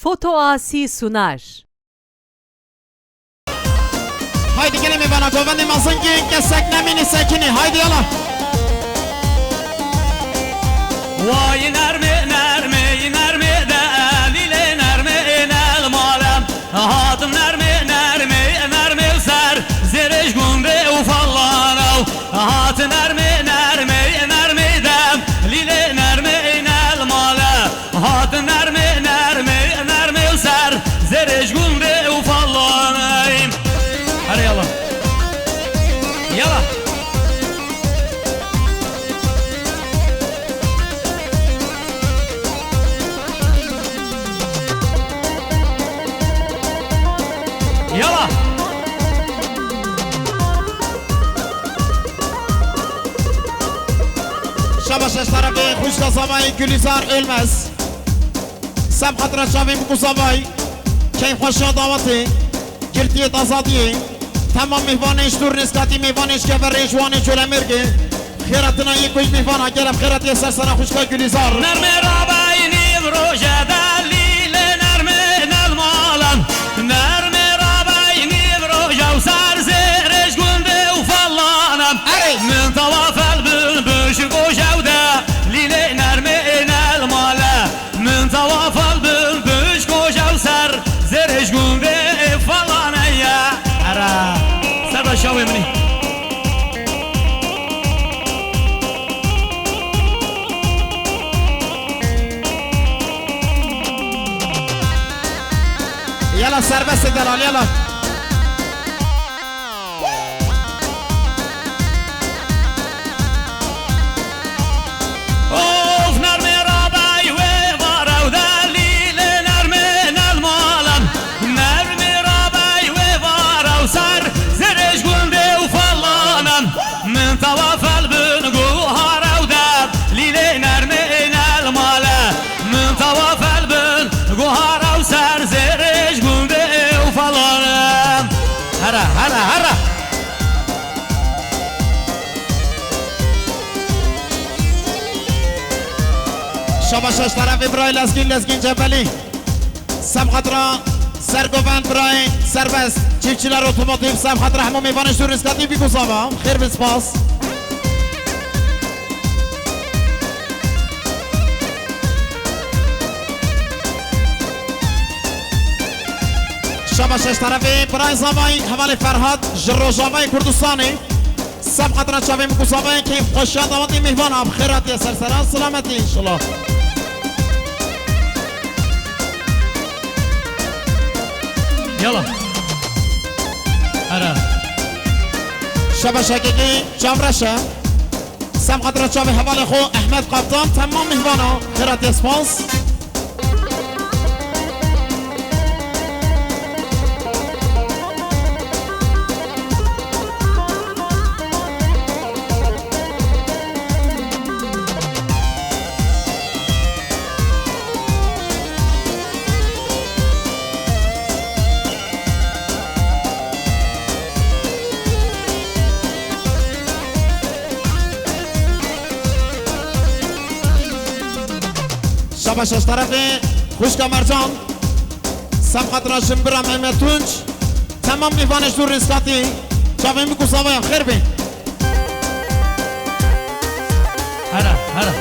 Foto Asi sunar. Haydi gelin mi bana govendi mazıngi kesek nemini sekini haydi yala. Vay nermi nermi nermi de lile nermi nel malem hadım nermi nermi nermi ser zereş gumbe ufallanav hat nermi nermi nermi de lile nermi nel malem hat nermi nermi nermi ser zereş gumbe ufallanav. Hadi yala yala. Yala. Şabaş tarafı Kuşka Sabay Gülizar ölmez. Sem hatıra şavim bu sabay. Keyf hoşya davatı. Girtiyet azadiye. Tamam mihvan iş dur niskati mihvan iş kefer reşvan iş ölemirgi. Khiratına yekuş mihvana gelip khirat yeser sana Kuşka Gülizar. Nerme rabayni vrojada lile nerme nel malan. Nerme rabayni vrojav sar zereş günde ufallanan. Min tavafel bülbüş koşavda lile nerme nel mala. Min tavafel bülbüş koşav sar zereş günde ufallanan ya. Ara sarba şavimni. Yala serbest eder yala. Of nerme rabay ve varav da lile nerme nel malam. Nerme rabay ve varav sar zereş günde ufallanan. Min tavafel bin guharav da lile nerme nel mala. Min tavafel bin guharav sar zereş günde ufallanan. Hara hara hara. Şabaş tarafı Bray Lezgin Cebeli. Sem hatıra Sergoven Bray serbest. Çiftçiler otomotiv Sem hatıra hamam mihvan iş dur niskati bir kusava. Khir bin spas. Şabaş tarafı Bray Zavay Havali Ferhat Jirojavay Kurdistani. Sem hatıra çavim kusava ki hoşya davati mihvan ab khirat yeser sana selameti inşallah. Yala. Ara. شبش حقیقی چاورشه سم خاطر چاوی حوال خو احمد قبطان تمام مهوانا خیرات اسپانس شبش از طرف خوشگا مرجان سم خاطر شمبرا مهمت تونج تمام میوانش دور ریسکاتی چاوی میکو سوایم خیر بین هرا هرا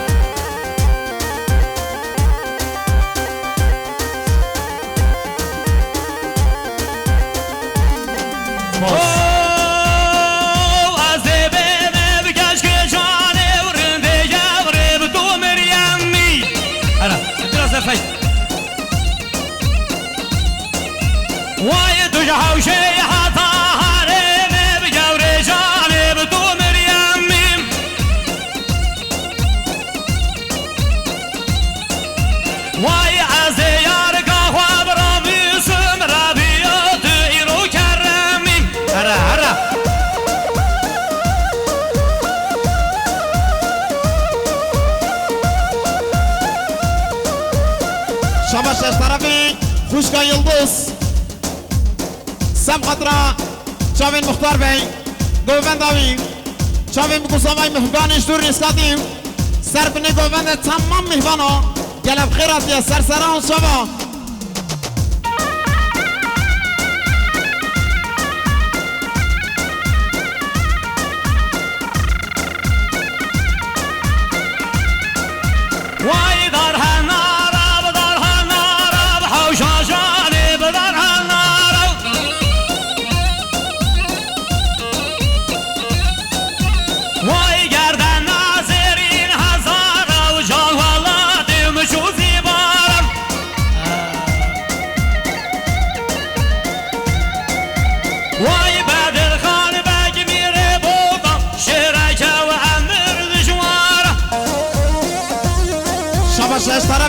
وای تو جهوشه حتا هرم بجور جانب تو مریم وای از یار قهوه برام سم ربیات ایرو کرمیم هره هره شبش از طرف خوشگا یلدوز سم خاطر چاوین مختار بی گووند آوی چاوین بکوساوی مهبانش دور ریسکاتیم سر بنی گووند تمام مهبانا گلب خیرات یا سرسران شبا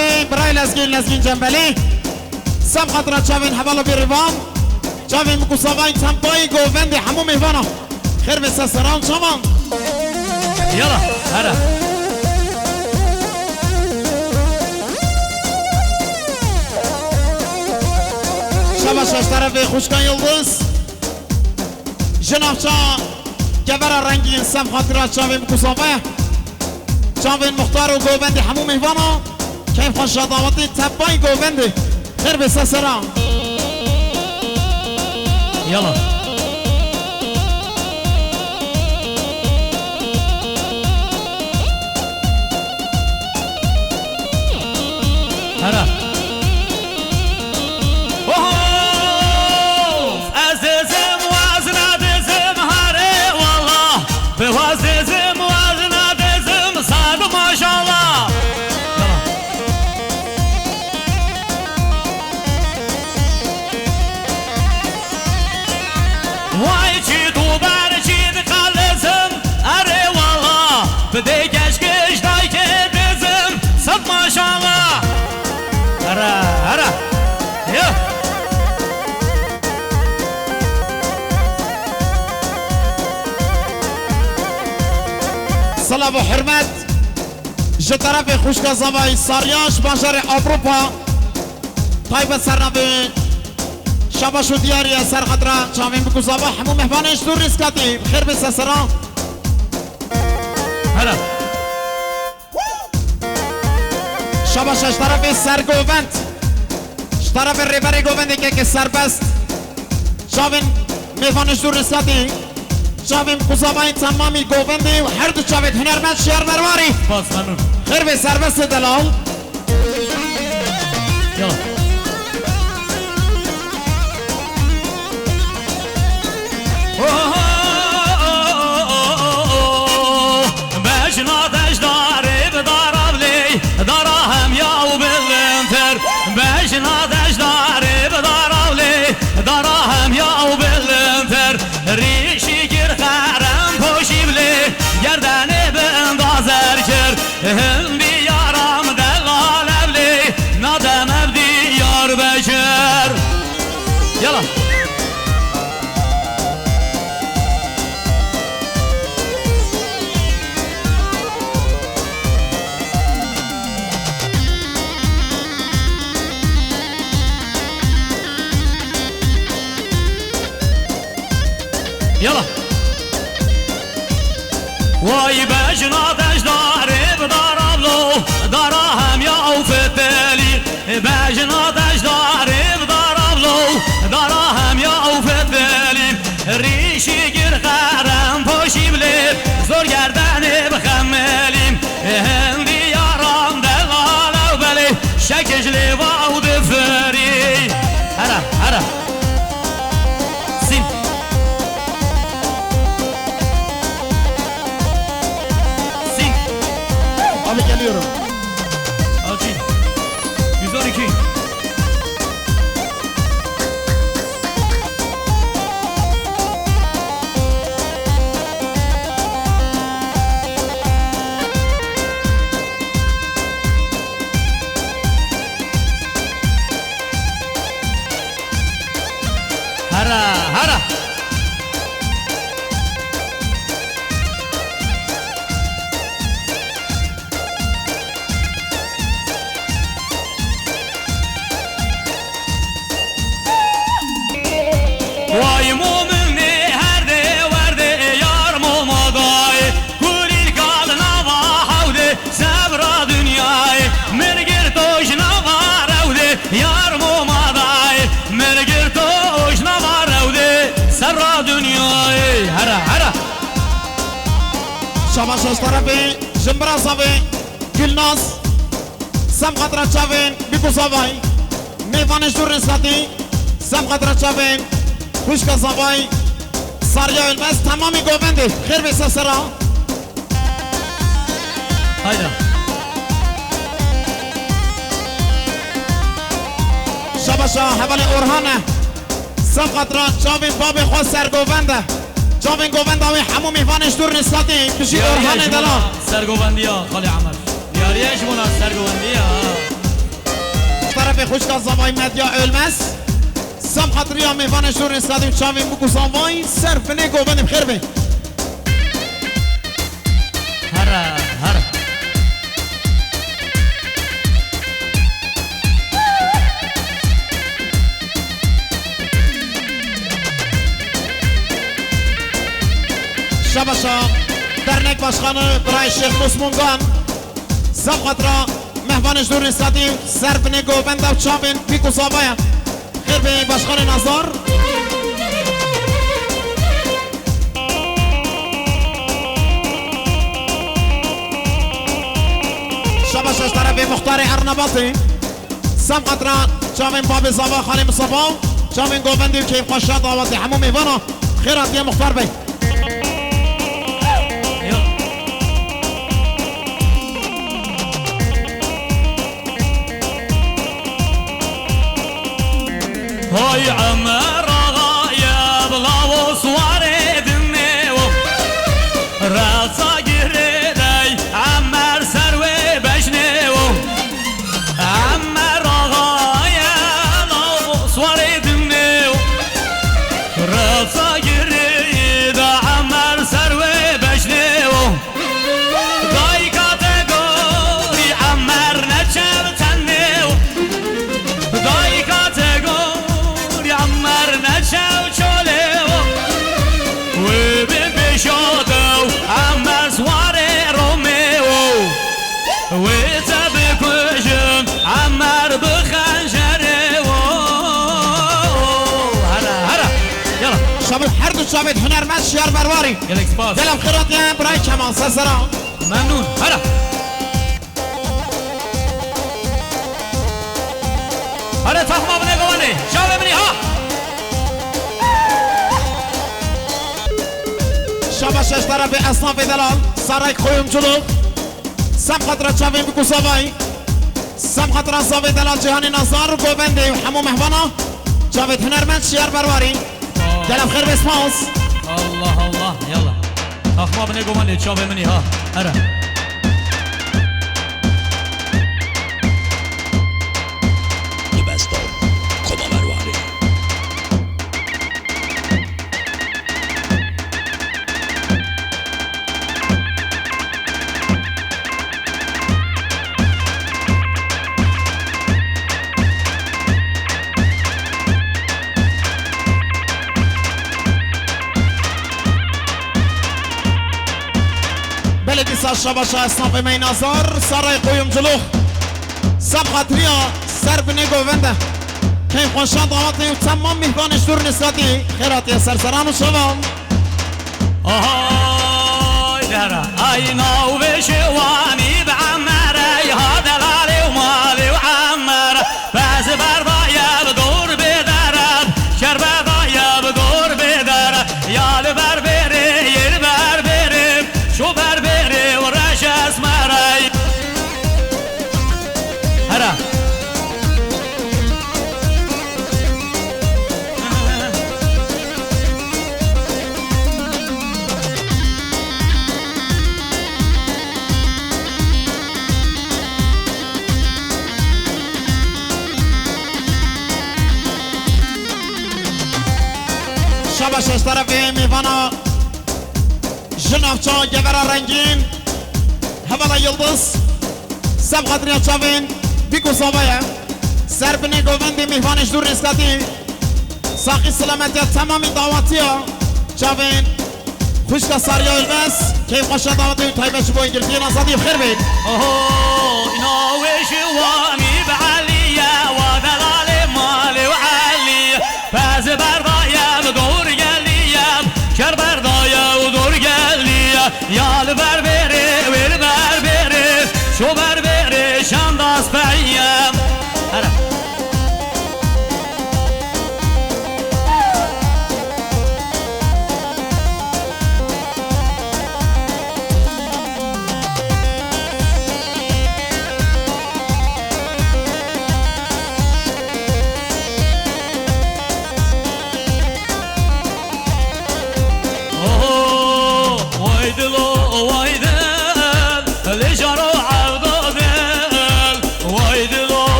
طرفی برای لزگین جنبلی سم خاطر چاوین حوالا بیروام چاوین مکوساوین تنبایی گووندی همو میوانا خیر بسه سران چاوان يلا هلا شبا شش طرفی خوشکان یلدز جنافچا گبر رنگین سم خاطر چاوین مکوساوین چاوین مختار و گووندی همو میوانا کیف خوش دعوتی تنبایی گووندی خیر بسه سران يلا هلا عزيزم وازنا دزم هاري والله بواززم وازنا دزم صار ما شاء الله واي چی تو بر چی خالصم اره والله بده گشگش دای که دزم صد ما شاء الله اره یا سلام و حرمت جه طرف خوشگاه زبای ساریاش بانجار اوروپا طایب سرنبه شباش و دیاری سر خطره چاوین بکو زبا همو مهبانش دور ریسکاتی خیر بسه سران هلا شباش اش طرف سر گووند اش طرف ریبری گوونده که سر بست چاوین مهبانش دور ریسکاتی چاوین بکو زبای تمامی گوونده و هر دو چاوین هنرمند شهر برواری باز ممنون خیر به سر بست دلال يلا بجنادش داری بدارابلی داراهم یا و بلنتر بجنادش داری بدارابلی داراهم یا و بلنتر ریشی گیر خرم پوشی بلی گردنی بندازر کر هم بیارم دلال ابلی ندم ابدی یار بشر يلا يلا واي بجنادش داري بدارابلو داراهم يا وفتلي بجنادش داري بدارابلو داراهم يا وفتلي ريشي گیر خرم پوشی بلی زور گردنی بخملیم هندی یارم دلالو بلی شکجلی واو دفری هلا سین abi geliyorum Alcin 112 هرا وای مومنی هر ده ورده یار مومدای گولیل کال نوا حوده صبر دنیای مرگر توش نوا روده یار مومدای مرگر توش نوا روده صبر دنیای هرا شباش اش طرفی جنبرا زبی گلناز سم خطره چاوین بیکو زبای میوانش دور ریسکاتی سم خطره چاوین خوشگاه زبای ساریا علمز تمامی گوونده خیر بسه سرا هایدا شباشا حوال اورهانه سم خطره چاوین باب خواه سر گوونده چاوین گوونده همی همو میوانش دور ریسکاتی بشی اورهانه دلا سرگوبندی ها خالی عمل دیاریش مونا سرگوبندی ها طرف خوشگاه زمای مدیا ölmez سم خاطری ها میوان شور استادیم چاوین بگو زمای صرف نگو بندیم خیر بی هره هره شباشا درنک باشخانه برای شیخ مسمونگان سم خاطرا مهوانش دور نستادیم صرف نگو بنده و چاوین بیکو زمای خیر بی باشخانه نظار شباشش طرف مختار ارنباطی سم خاطرا چاوین باب زبا خالی مصفا چاوین گوبندی که خوشا دعواتی همو میوانا خیرات یه مختار بی هاي عمر غايب لا وصواري دمي راسا قريدي عمر سروي بشني عمر غايب لا وصواري دمي راسا قريدي عمر سروي بشني داي كاتيجوري عمر نتشل تني داي كاتيجوري عمر نتشل شولي وببشوتو عمر سواري روميو وتبكوشم عمر بخنجري هلا هلا يلا شامل هر دو شامل هنرمند شیار برواری يلا اكسباس دلم خیرات یه برای کمان سسرا ممنون هلا هلا تفهم ابني قواني شاو ابني ها شباشش طرف اصناف دلال سرای خویمچلو سم خاطر چاوین بکو سوای سم خاطر صاوی دلال جهانی نظار گوبندی و همو مهوانا جاوید هنرمند شیار برواری دلم خیر بسماس الله الله يلا تفهم ابني قواني شاو ابني ها هلا بلدی شباش اصناف می نظار سرای خویمچلو سم خاطری ها سر بنی گوبنده که خوشان دعواتی و تمام مهبانش دور نساتی خیراتی سرسران و شوام آهای درا ای ناو شوانی بعمره هذا لالي ومالي وعمره باز برضايا بدور بدرب شربة ضايا بدور بدرب يا البربري يا البربري شو بربري ورش اسمري هلا شباشش طرف میوانا جنافچا گورا رنگین هوالا یلدز سب خاطری چاوین بیکو صابایه سر بنی گوبندی میوانش دور نسکتی ساقی سلامتی تمامی دعواتی ها چاوین خوشکا ساریا البس که خوشا دعواتی و تایبش بو انگرتی نازادی بخیر بید ناو شواني بعليا ودلالي مالي وعلي فاز برضايا بدور قليا شر برضايا ودور قليا يا البربري والبربري شو بربري شنداس بعيا هلا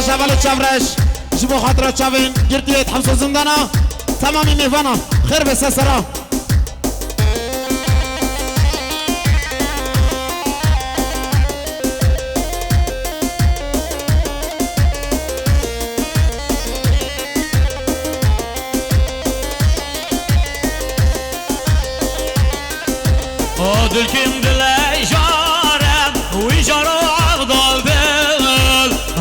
باش اول چورش جبو خاطر چاوین گردیت حبس زندانا تمامی میوانا خیر به سسرا دلكم دل جارم ويجارو عغضال دل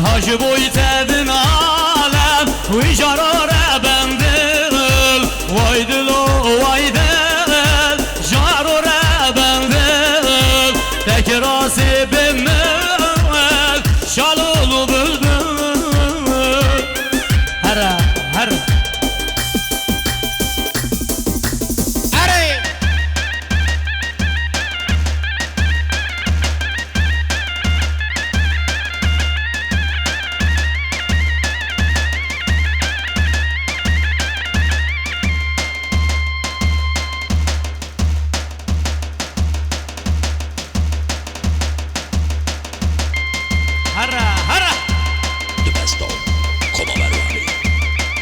هاجبوي تبن عالم ويجارو ربن دل واي دلو واي دل جارو ربن دل تكراسي بمل شالولو بلبل هرا هرا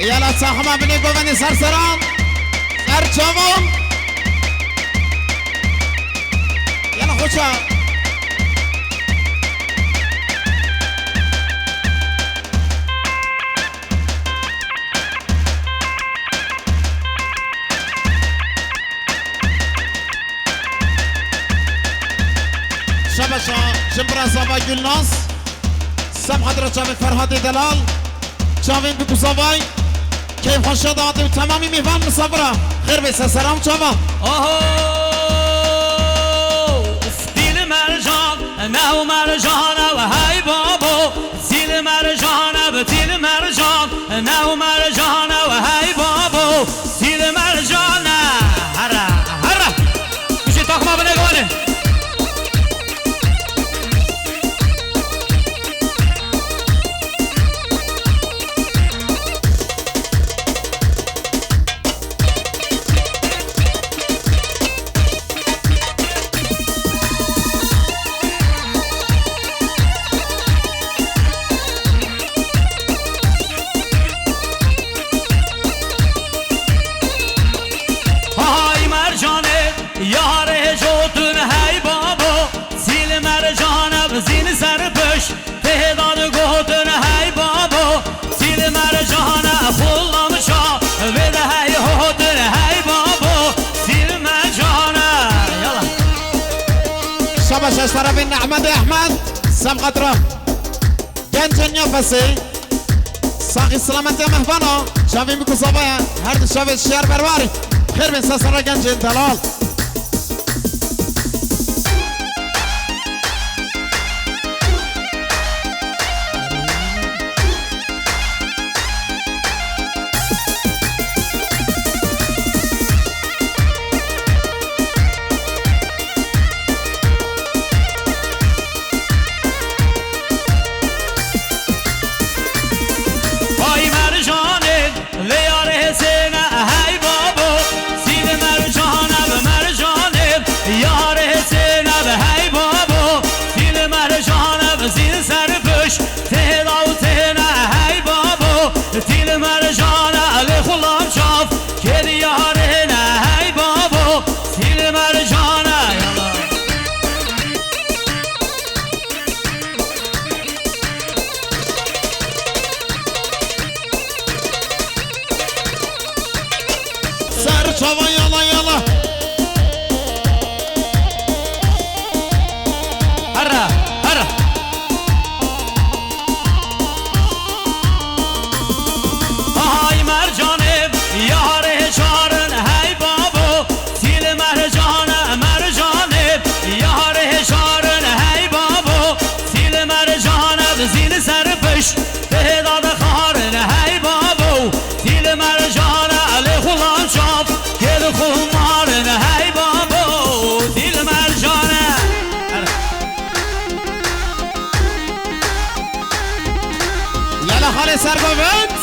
يلا تصاحما بني قواني سرسران سر چاوان يلا خوشا شبشا جمبرا صبا گلناس سم حضرت شامي فرهادي دلال شامين بكو صباي كيف خشد عاطي وتمامي ميفان مصبرة خير بيس سلام شباب ستيل مرجان نهو مرجان وهاي بابو ستيل مرجان بتيل مرجان نهو مرجان وهاي بابو ستيل مرجان هرا هرا مشي تاخما بنقونه زين سربش تهداد قهدن هاي بابو سيل مرجانا فلا مشا وده هاي هودن هاي بابو سيل مرجانا يلا شبش اشترى بن احمد احمد سم قطره جنجن يفسي ساقي سلامت يا مهبانا شافين بكو صبايا هرد شاف الشير برواري خير من سسرة جنجن دلال تیل مرجانه علی خلام شاف که دیارینه هی بابو تیل مرجانه یلا سر چوا یلا یلا هره هره یاره شارن هی بابو تیل مرجانه مرجانه یاره شارن هی بابو تیل مرجانه زین سرپش تهداد خارن هی بابو تیل مرجانه علی خلام شاف گل خمارن هی بابو تیل مرجانه یلا خاله سرگوبت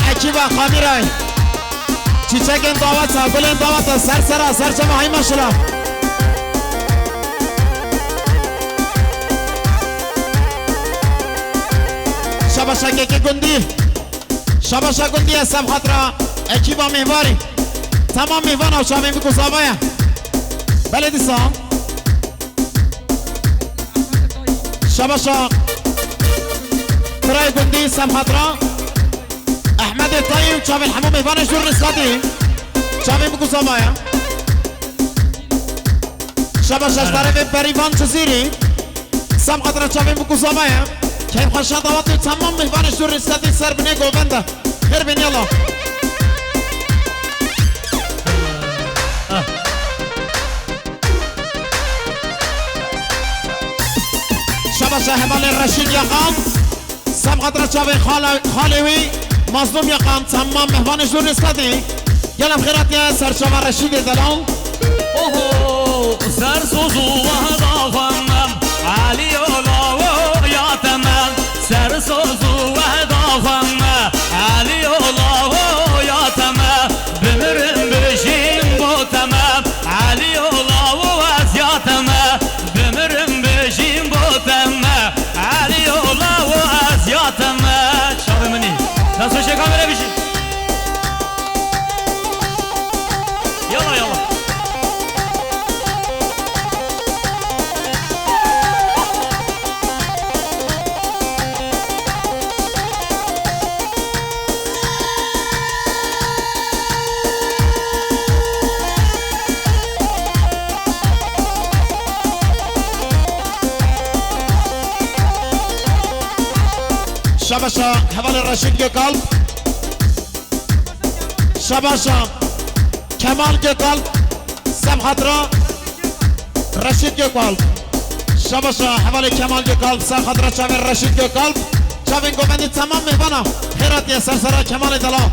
اکیبا خامیرای چیچکن دعوتا گلن دعوتا سر سرا سر چما های ماشلا شباشا که گندی شباشا گندی هستم خاطرا اکیبا میواری تمام میوان او شامی بکو صابایا بله دیسا شباشا ترای گندی سم خاطرا احمد طيب شاف الحمام يفانش دور الاسقاطي شاف بكو صبايا شبا شاشتاري في بريفان جزيري سام خطرة شاف بكو صبايا كيف خشا ضواتي تمام يفانش دور الاسقاطي سر بني قوبندا خير بن يلا شبا شاهبال الرشيد يقام سام خطرة شاف خالوي مظلوم يقام تمام مهوان جور نسكتي يلا بخيرات يا سرشما رشيد دلال اوه سر سوزو وهدا فنم علي الله يا تمام سر سوزو وهدا فنم علي الله يا تمام بمرم بشين بو تمام علي الله واز يا تمام بمرم بشين بو تمام علي الله واز يا تمام شاف مني ناس وش كاميرا بيجي يلا يلا شباشا حوال الرشيد के قلب شباشا كمال के قلب سم خطرة رشيد के قلب شباشا حوال كمال के قلب سم خطرة شاوين رشيد के قلب شاوين قومندي تمام مهبانا خيرات يا سرسرة كمال دلا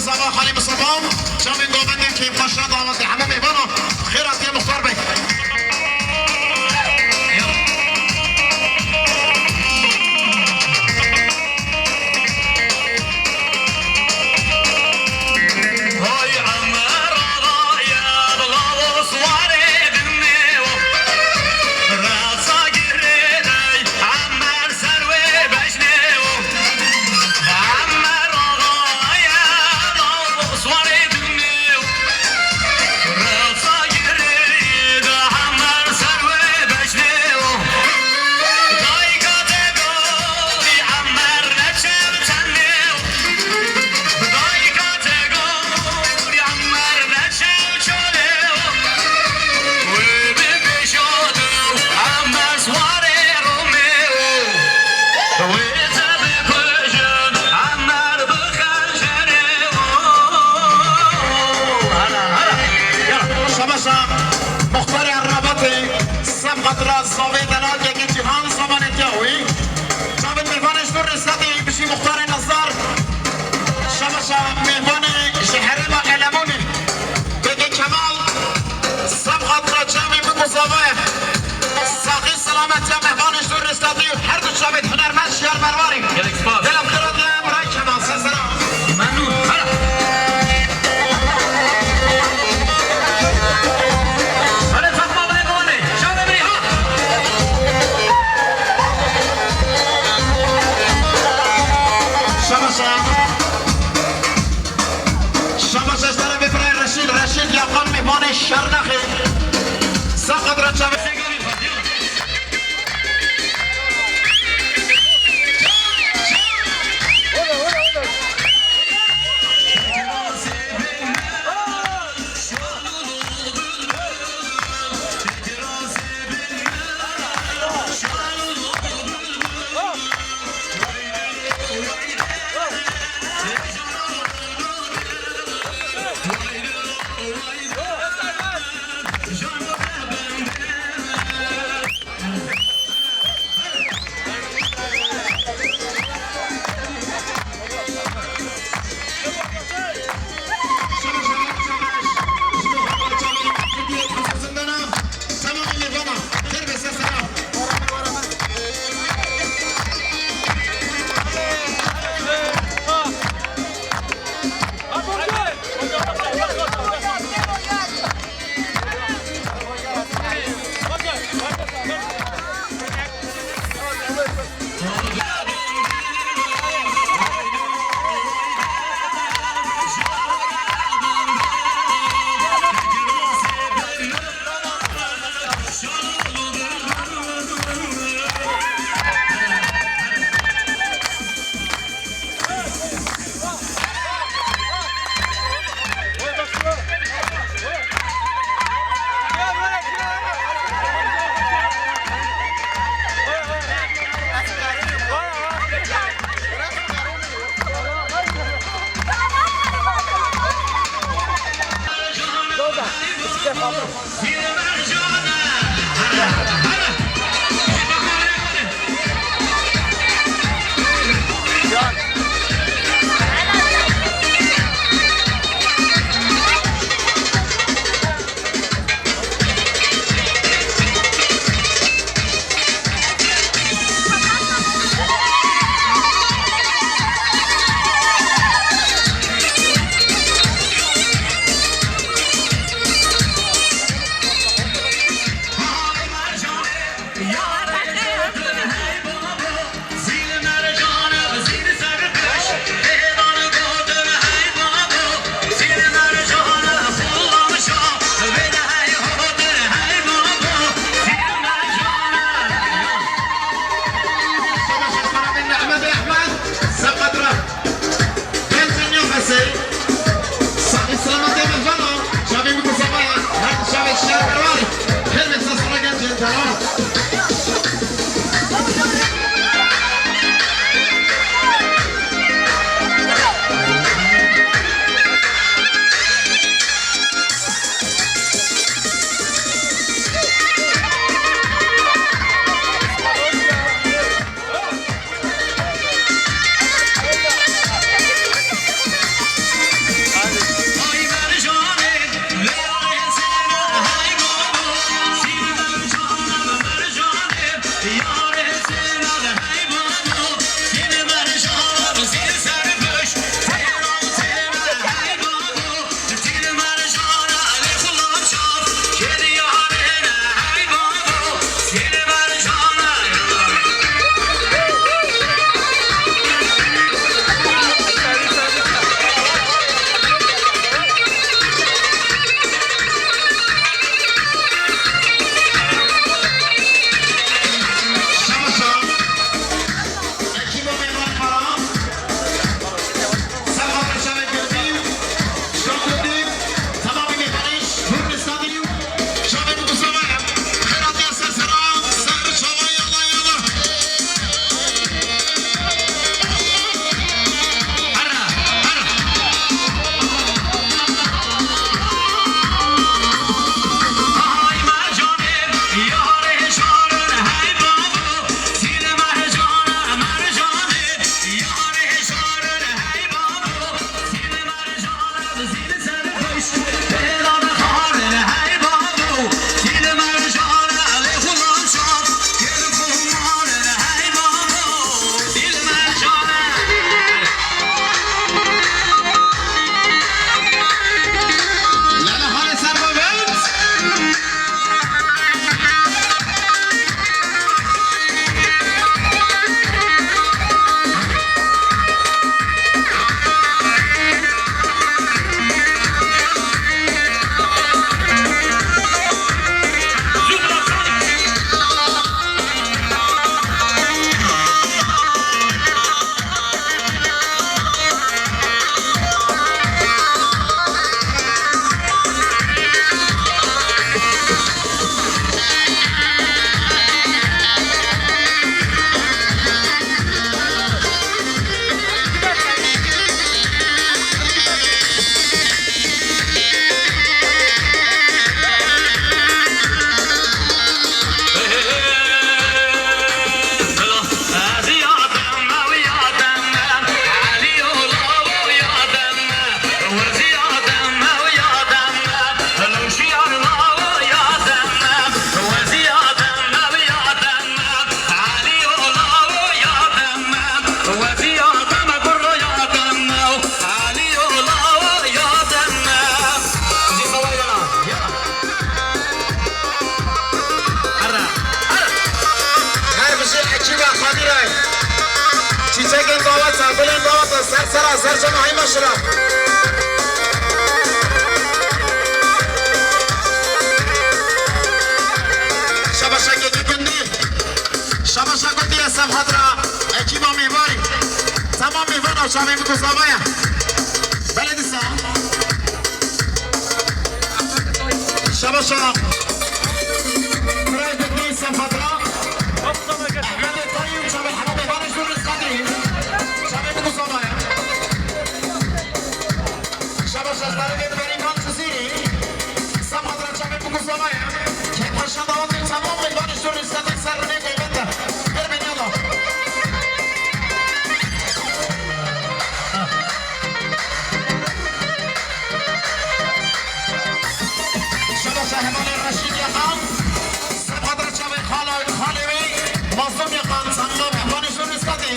زبا خالي مصطفى جامين قومندين كيف خشنا دعوتي حمام إيبانا خيرات يا مختار بي سرجم های مشرف شباشکی گندی شباشک گندی اسم حضرا اکیبا میواری تمام میوان و شامی بکو سابایا بله دیسا شباشک برای گندی اسم حضرا احمد طایب شامی حمام میوانش دور رسقدی شامی بکو سابایا شباشک برای برای ایمان چیزی اسم حضرا شامی بکو سابایا که پرشان داوتی تمام میوانش دور رسقدی سر رو نیگه بنده بر بینیالا شهمان رشید یخان سبادر چاوی خالوی مازم یخان سنگا مهمانشون رسکتی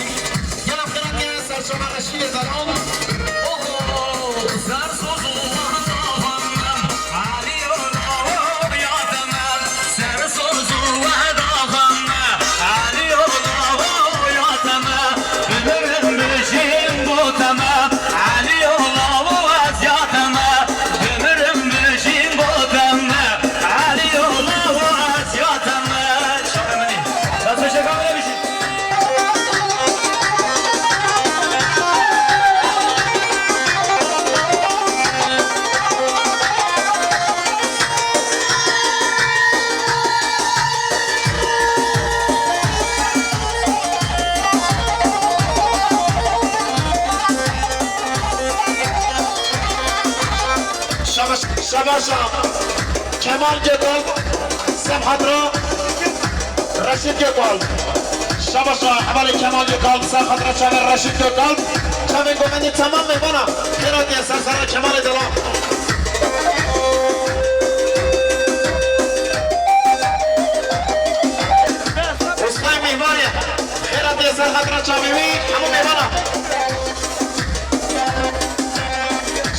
یه لفظران که سرشما رشید زران سر سوزو علی الله یادم سر سوزو داغم علی الله یادم ببرم بشین بودم علی الله از یادم ببرم بشین بودم علی الله از یادم شامنی دست شکام نمیشین شباشا کمال گل سمحت را رشید گل شباشا اول کمال گل سمحت را چاوی رشید گل چاوی گمنی تمام میبانا خیراتی سرسر کمال دلا اسمای میبانی خیراتی سرسر را چاوی همون میبانا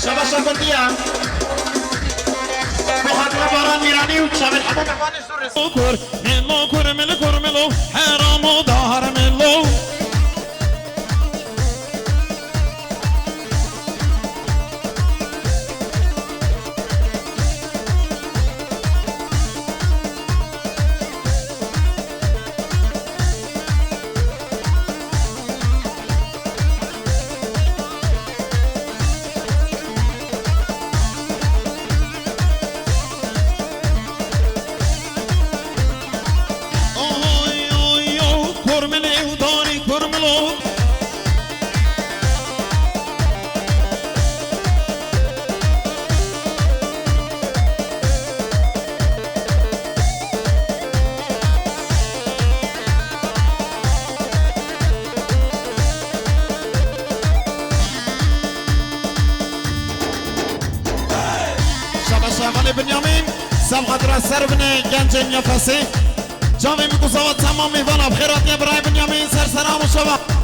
شباشا گندیم باران میرانی و شامل همون مهمانش دور رسید ملو کرملو حرام و دار ملو کرملو شباشا بنیامین سمحت را سر بنه گنج نفسی جاوی میگوزاوت تمام میوانا بخیراتی برای بنیامین سرسرام و شبا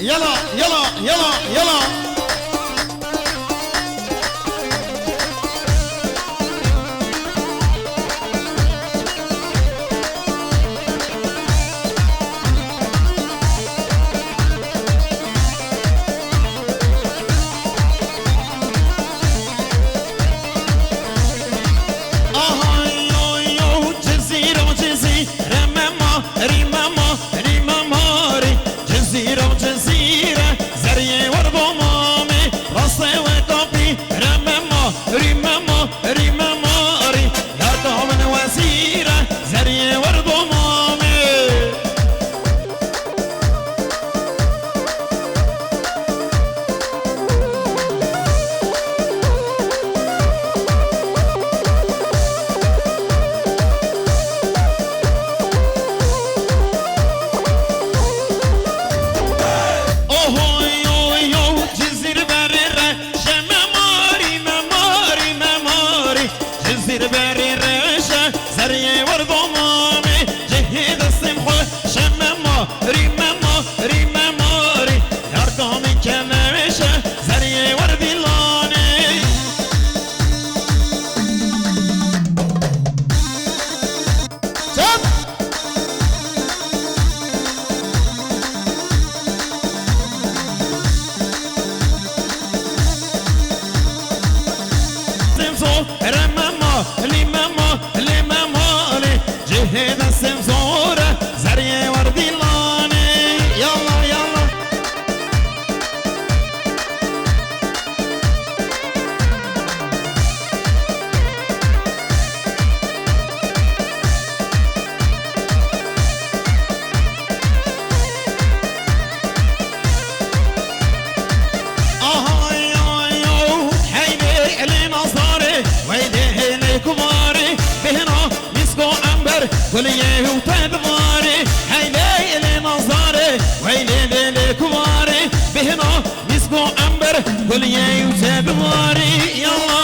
يلا يلا يلا يلا جزيرة زرية وربما وليه وتدواري هيلي لي نظاري ويلي لي كواري بهنا مسكو أمبر وليه وتدواري يلا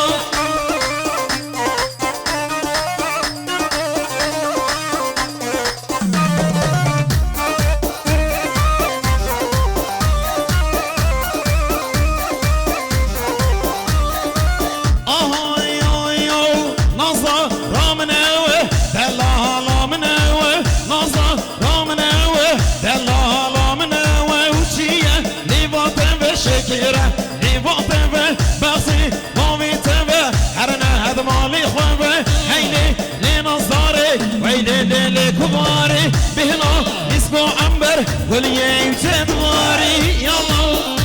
كباري بهنا اسمه عنبر وليه وتدواري يلا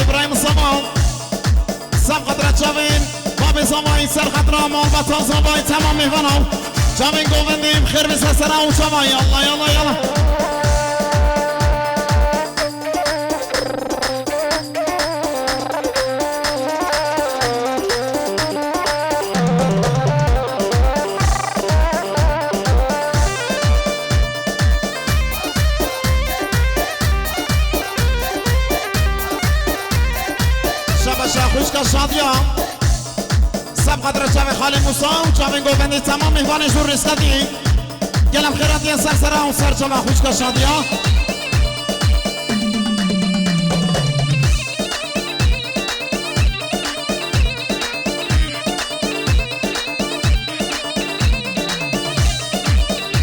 إبراهيم الصمام سب خطرة شافين بابي صماي سر خطرة مال بطل صماي تمام مهفنو شافين قوفنديم خير بسسنا وشماي يلا يلا يلا شادیا سب قدر چاوی خالی موسا و چاوی گوبندی تمام میوان جور رسکتی گلم خیراتی سر سرا و سر چاوی خوشکا شادیا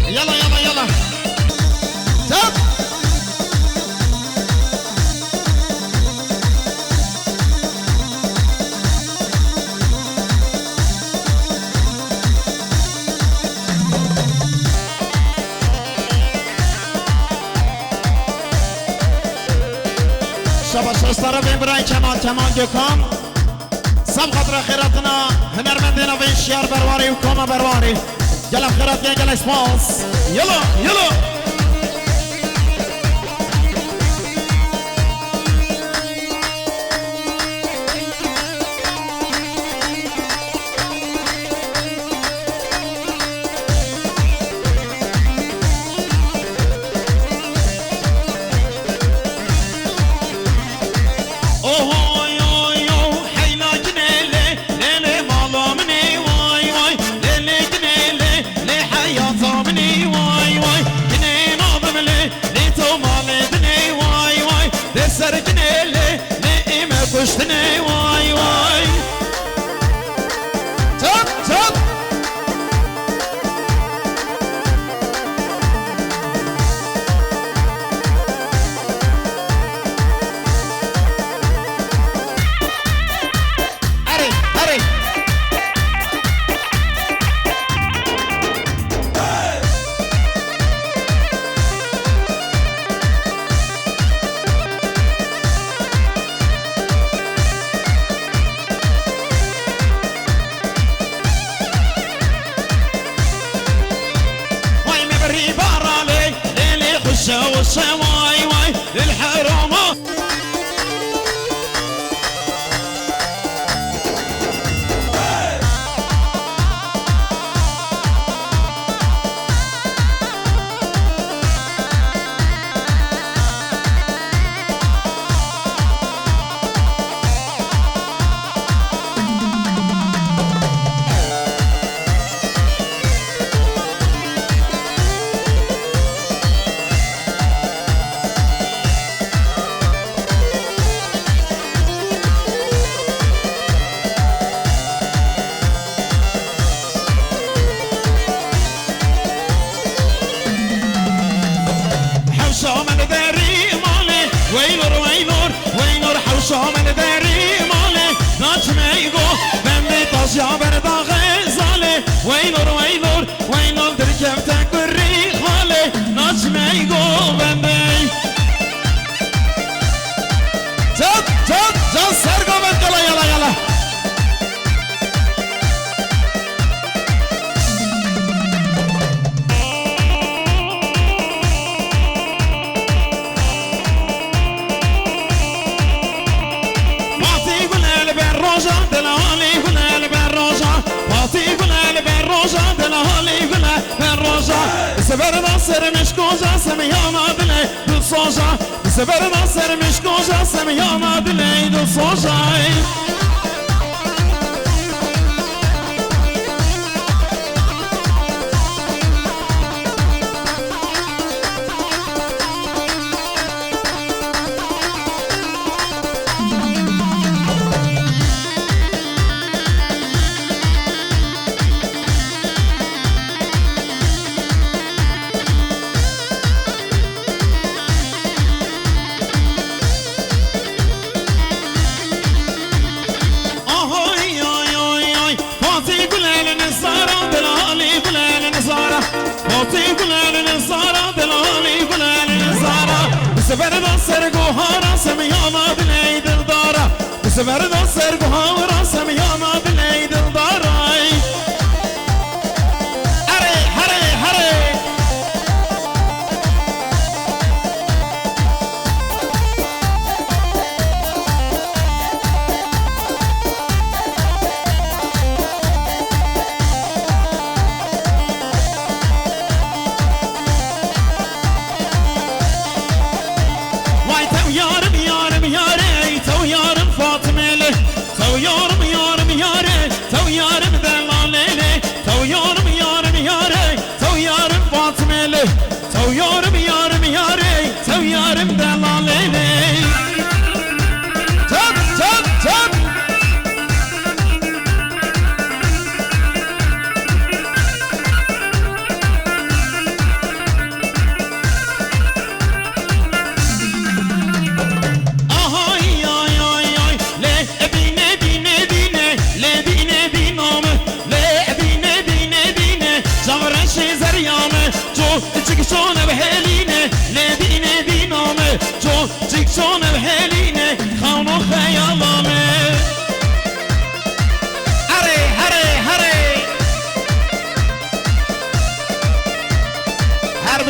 یلا یلا یلا تب شباش طرف برای کمان گکان سب خاطر خیراتنا هنرمندینا و این شیار برواری و کاما برواری گلم خیرات گل اسپاس یلا یلا كشتني واي واي تب تب هري هري باشه وای وای الحرامه شامل داری ماله وینور حوشامل داری ماله ناچمه گو بنده تاجیا برداغ زاله وینور در کفته کری خاله ناچمه گو بنده جان سرگو بندلا یلا سبر ناصر مشکوجا سمیانا دلی دل سوجا سبر ناصر مشکوجا سمیانا دلی دل سوجا سبر ناصر گوهارا سمیانا دلی دل دارا سبر ناصر گوهارا سمیانا دلی دل دارا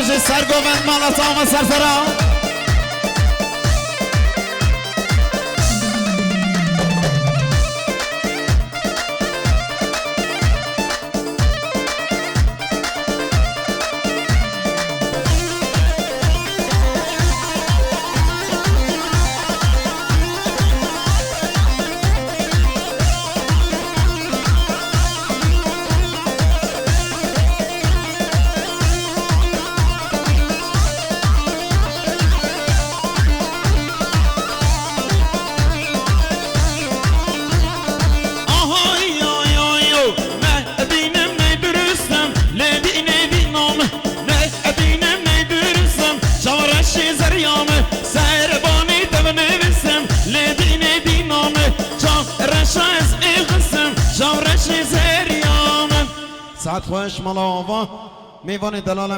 هره سرگوبند مالت آمد سرفرا ساعت خوش ملاوا میوان دلال